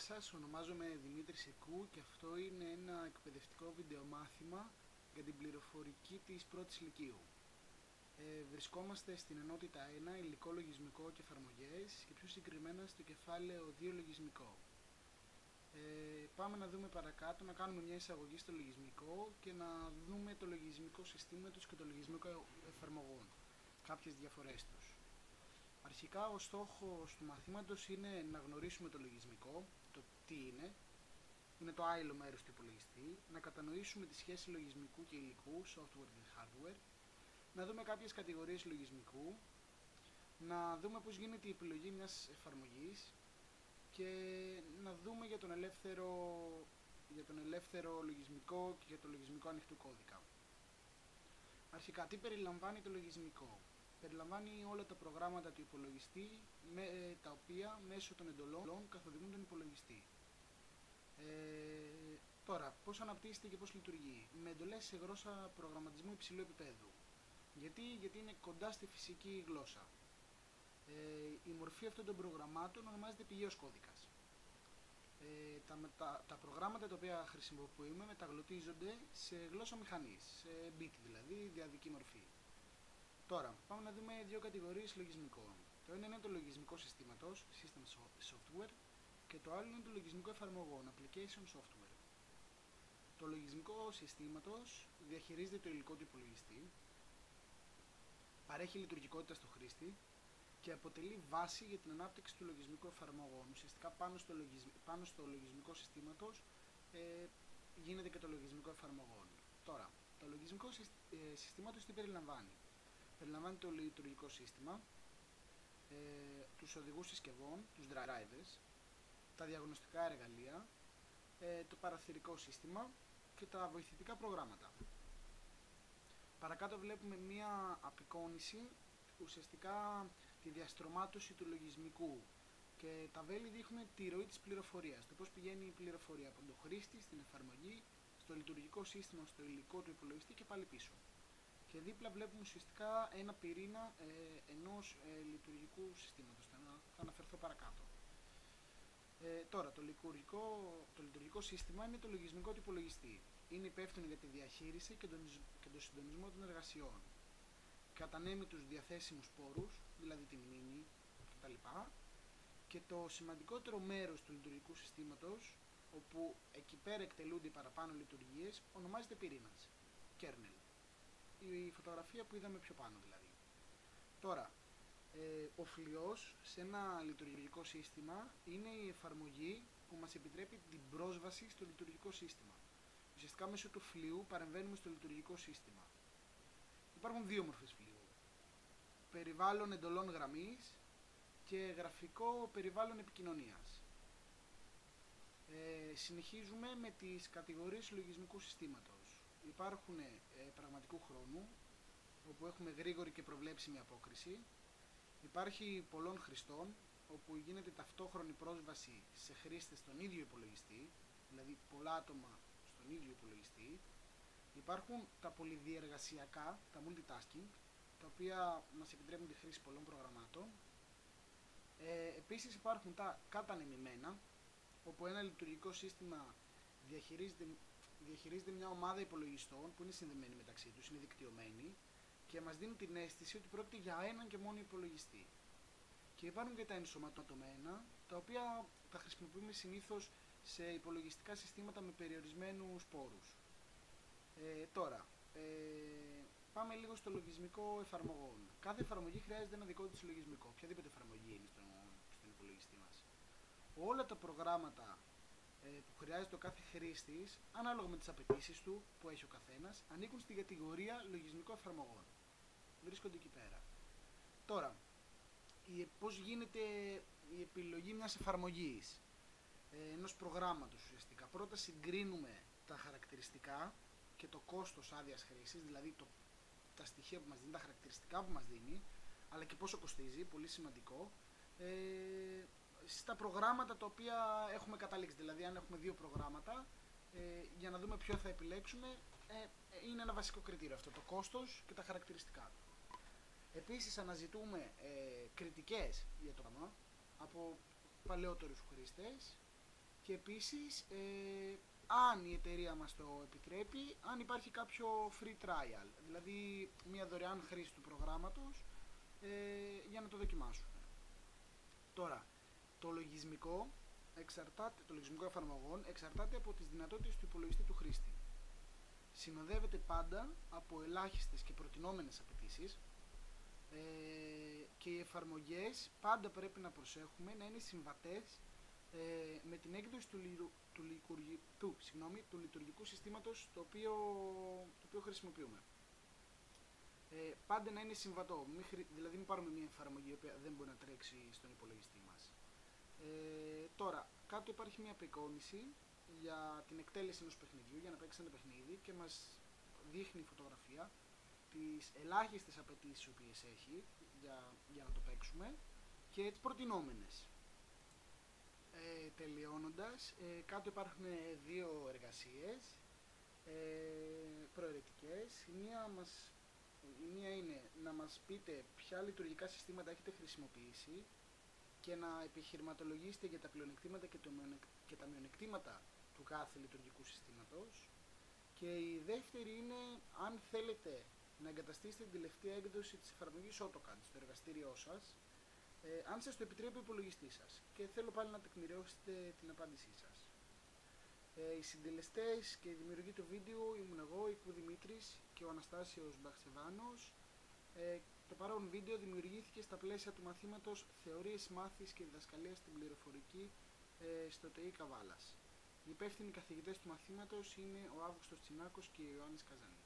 σας, ονομάζομαι Δημήτρης Εκού και αυτό είναι ένα εκπαιδευτικό βιντεομάθημα για την πληροφορική της πρώτης λυκείου. Βρισκόμαστε στην ενότητα 1, υλικό λογισμικό και εφαρμογές και πιο συγκεκριμένα στο κεφάλαιο 2 λογισμικό. Πάμε να δούμε παρακάτω, να κάνουμε μια εισαγωγή στο λογισμικό και να δούμε το λογισμικό συστήματος και το λογισμικό εφαρμογών, κάποιες διαφορές τους. Αρχικά ο στόχος του μαθήματος είναι να γνωρίσουμε το λογισμικό, το τι είναι το άειλο μέρος του υπολογιστή, να κατανοήσουμε τη σχέση λογισμικού και υλικού, software και hardware, να δούμε κάποιες κατηγορίες λογισμικού, να δούμε πώς γίνεται η επιλογή μιας εφαρμογής και να δούμε για τον ελεύθερο λογισμικό και για το λογισμικό ανοιχτού κώδικα. Αρχικά, τι περιλαμβάνει το λογισμικό? Περιλαμβάνει όλα τα προγράμματα του υπολογιστή τα οποία μέσω των εντολών καθοδηγούν τον υπολογιστή. Τώρα, πώς αναπτύσσεται και πώς λειτουργεί? Με εντολές σε γλώσσα προγραμματισμού υψηλού επίπεδου. Γιατί είναι κοντά στη φυσική γλώσσα. Η μορφή αυτών των προγραμμάτων ονομάζεται πηγαίος κώδικας. Τα προγράμματα τα οποία χρησιμοποιούμε μεταγλωτίζονται σε γλώσσα μηχανής, σε bit δηλαδή, διαδική μορφή. Τώρα, πάμε να δούμε δύο κατηγορίες λογισμικών. Το ένα είναι το λογισμικό συστήματος, System Software, και το άλλο είναι το λογισμικό εφαρμογών, Application Software. Το λογισμικό συστήματος διαχειρίζεται το υλικό του υπολογιστή, παρέχει λειτουργικότητα στο χρήστη και αποτελεί βάση για την ανάπτυξη του λογισμικού εφαρμογών. Ουσιαστικά πάνω στο λογισμικό συστήματος γίνεται και το λογισμικό εφαρμογών. Τώρα, το λογισμικό συστήματος τι περιλαμβάνει? Περιλαμβάνει το λειτουργικό σύστημα, τους οδηγούς συσκευών, τους drivers, τα διαγνωστικά εργαλεία, το παραθυρικό σύστημα και τα βοηθητικά προγράμματα. Παρακάτω βλέπουμε μία απεικόνηση, ουσιαστικά τη διαστρωμάτωση του λογισμικού, και τα βέλη δείχνουν τη ροή της πληροφορίας, το πώς πηγαίνει η πληροφορία από τον χρήστη στην εφαρμογή, στο λειτουργικό σύστημα, στο υλικό του υπολογιστή και πάλι πίσω. Και δίπλα βλέπουμε ουσιαστικά ένα πυρήνα ενός λειτουργικού συστήματος. Θα αναφερθώ παρακάτω. Τώρα, το λειτουργικό σύστημα είναι το λογισμικό του υπολογιστή. Είναι υπεύθυνο για τη διαχείριση και τον συντονισμό των εργασιών. Κατανέμει τους διαθέσιμους πόρους, δηλαδή τη μνήμη κτλ. Και το σημαντικότερο μέρος του λειτουργικού συστήματος, όπου εκεί πέρα εκτελούνται οι παραπάνω λειτουργίες, ονομάζεται πυρήνας, kernel. Η φωτογραφία που είδαμε πιο πάνω δηλαδή. Τώρα, ο φλοιός σε ένα λειτουργικό σύστημα είναι η εφαρμογή που μας επιτρέπει την πρόσβαση στο λειτουργικό σύστημα. Ουσιαστικά μέσω του φλοιού παρεμβαίνουμε στο λειτουργικό σύστημα. Υπάρχουν δύο μορφές φλοιού. Περιβάλλον εντολών γραμμής και γραφικό περιβάλλον επικοινωνίας. Συνεχίζουμε με τις κατηγορίες λογισμικού συστήματος. Υπάρχουν πραγματικού χρόνου, όπου έχουμε γρήγορη και προβλέψιμη απόκριση. Υπάρχει πολλών χρηστών, όπου γίνεται ταυτόχρονη πρόσβαση σε χρήστες στον ίδιο υπολογιστή, δηλαδή πολλά άτομα στον ίδιο υπολογιστή. Υπάρχουν τα πολυδιεργασιακά, τα multitasking, τα οποία μας επιτρέπουν τη χρήση πολλών προγραμμάτων. Επίσης υπάρχουν τα κατανεμημένα, όπου ένα λειτουργικό σύστημα διαχειρίζεται μια ομάδα υπολογιστών που είναι συνδεμένοι μεταξύ τους, είναι δικτυωμένοι και μας δίνουν την αίσθηση ότι πρόκειται για έναν και μόνο υπολογιστή. Και υπάρχουν και τα ενσωματωμένα, τα οποία τα χρησιμοποιούμε συνήθως σε υπολογιστικά συστήματα με περιορισμένους πόρους. Τώρα, πάμε λίγο στο λογισμικό εφαρμογών. Κάθε εφαρμογή χρειάζεται ένα δικό της λογισμικό, οποιαδήποτε εφαρμογή είναι στον υπολογιστή μας. Όλα τα προγράμματα που χρειάζεται ο κάθε χρήστης, ανάλογα με τις απαιτήσεις του που έχει ο καθένας, ανήκουν στην κατηγορία λογισμικών εφαρμογών. Βρίσκονται εκεί πέρα. Τώρα, πώς γίνεται η επιλογή μιας εφαρμογής, ενός προγράμματος ουσιαστικά? Πρώτα συγκρίνουμε τα χαρακτηριστικά και το κόστος άδειας χρήσης, δηλαδή τα στοιχεία που μας δίνει, τα χαρακτηριστικά που μας δίνει, αλλά και πόσο κοστίζει, πολύ σημαντικό, στα προγράμματα τα οποία έχουμε καταλήξει. Δηλαδή, αν έχουμε δύο προγράμματα, για να δούμε ποιο θα επιλέξουμε, είναι ένα βασικό κριτήριο αυτό, το κόστος και τα χαρακτηριστικά του. Επίσης, αναζητούμε κριτικές για το πρόγραμμα από παλαιότερους χρήστες και επίσης αν η εταιρεία μας το επιτρέπει, αν υπάρχει κάποιο free trial, δηλαδή μια δωρεάν χρήση του προγράμματος για να το δοκιμάσουμε. Τώρα, το λογισμικό εφαρμογών εξαρτάται από τις δυνατότητες του υπολογιστή του χρήστη. Συνοδεύεται πάντα από ελάχιστες και προτινόμενες απαιτήσεις και οι εφαρμογές πάντα πρέπει να προσέχουμε να είναι συμβατές με την έκδοση του λειτουργικού συστήματος το οποίο χρησιμοποιούμε. Πάντα να είναι συμβατό, δηλαδή μην πάρουμε μια εφαρμογή η οποία δεν μπορεί να τρέξει στον υπολογιστή μας. Τώρα, κάτω υπάρχει μια απεικόνηση για την εκτέλεση ενός παιχνιδιού, για να παίξει ένα παιχνίδι και μας δείχνει η φωτογραφία τις ελάχιστες απαιτήσεις οι οποίες έχει για να το παίξουμε και τις προτινόμενες. Τελειώνοντας, κάτω υπάρχουν δύο εργασίες προαιρετικές. Η μία είναι να μας πείτε ποια λειτουργικά συστήματα έχετε χρησιμοποιήσει και να επιχειρηματολογήσετε για τα πλεονεκτήματα και τα μειονεκτήματα του κάθε λειτουργικού συστήματος. Και η δεύτερη είναι αν θέλετε να εγκαταστήσετε την τελευταία έκδοση της εφαρμογής AutoCAD στο εργαστήριό σας, αν σας το επιτρέπει ο υπολογιστής σας. Και θέλω πάλι να τεκμηριώσετε την απάντησή σας. Οι συντελεστές και η δημιουργή του βίντεο ήμουν εγώ, Οικού Δημήτρης και ο Αναστάσιος Μπαχτσεβάνος. Το παρόν βίντεο δημιουργήθηκε στα πλαίσια του μαθήματος Θεωρίες Μάθης και Διδασκαλία στην Πληροφορική στο ΤΕΙ Καβάλας. Οι υπεύθυνοι καθηγητές του μαθήματος είναι ο Αύγουστος Τσινάκος και ο Ιωάννης Καζάνης.